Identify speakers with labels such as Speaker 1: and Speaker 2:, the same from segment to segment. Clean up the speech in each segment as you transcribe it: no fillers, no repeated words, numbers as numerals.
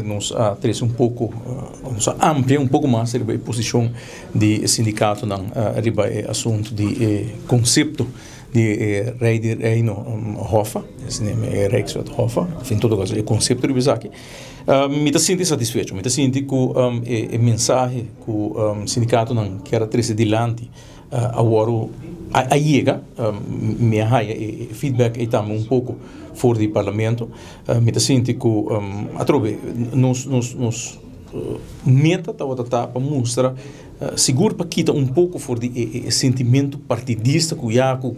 Speaker 1: nos traz nos amplia um pouco mais a posição de sindicato na assunto de conceito de rei de reino Hofa, esse nome é Rijkswet Hofa, em todo caso é conceito de bisaki. Me está sentindo satisfeito, me está sentindo com a mensagem que o sindicato não quer trazer adiante agora a chega, me arraia feedback e também um pouco fora do parlamento, me está sentindo que a trove nos meta tá para mostrar seguro para quitar um pouco fora de sentimento partidista que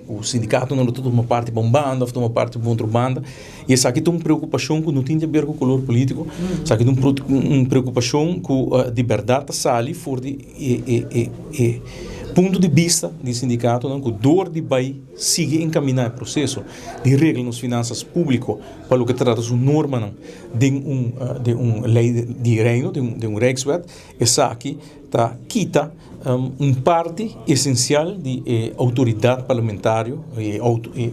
Speaker 1: o sindicato não está uma parte bombando, ou uma parte contra banda, e essa aqui tem uma preocupação que não tem a ver com o color político, essa aqui tem uma preocupação com a liberdade sali fora de ponto de vista do sindicato, não, que dor de bai sigue encaminhar o processo de regra nas finanças públicas para o que trata de norma não, de lei de reino, de Rijkswet, essa aqui tá quita parte essencial de autoridade parlamentar e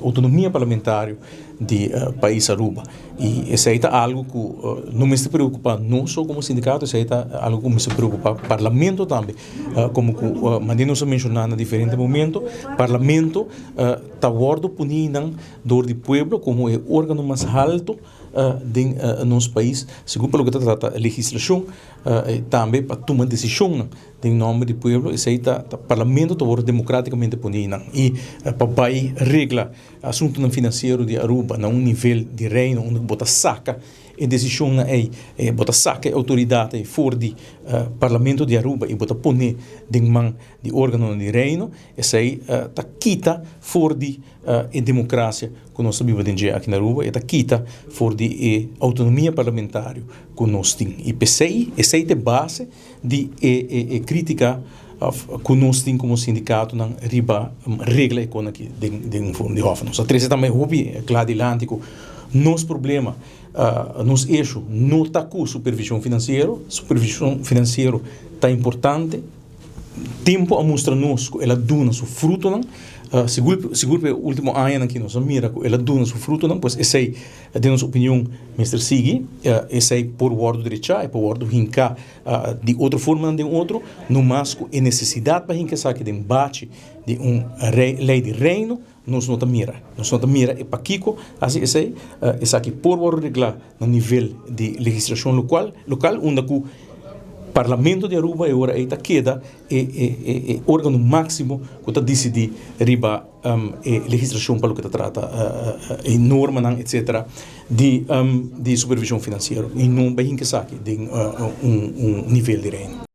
Speaker 1: autonomia parlamentar de país Aruba. E isso é algo que não me está preocupando não só como sindicato, isso é algo que me está preocupando o parlamento também, como mandamos a mencionar em diferentes momentos, o parlamento está gordo punindo dor de pueblo como é o órgão mais alto de nosso país, segundo pelo que trata a legislação, também para tomar decisão em nome do povo, isso aí o parlamento está democraticamente punido e para regra assunto financeiro de Aruba na nível de reino onde bota saca e decisão bota saca a autoridade fora do parlamento de Aruba e bota pone de mão de órgão de reino, isso aí está quita fora de democracia que nós vivemos aqui na Aruba e está quita fora de autonomia parlamentar que nós temos. E pensei, essa é a base de crítica que nós temos como sindicato na riba regra econômica de um fundo de Hofa. Nós temos também hobby, claro, que nosso problema, nosso eixo não está com supervisão financeira está importante, tempo a mostrar-nos que ela dona seu fruto, não? Seguro o último ano que nós mira que ela dona seu fruto, não? Pois essa é de nossa opinião, Mr. Sigi, essa é por ordem direita, é por ordem hinca de outra forma de outro, no mais que é necessidade para hinca saque de embate de lei de reino, nós não mira é para Kiko, assim essa aqui por ordem regular no nível de legislação local onde o Parlamento de Aruba agora está queda é órgão máximo que está decidir riba legislação para o que trata norma etc de supervisão financeira e não bem que saque de nível de reino.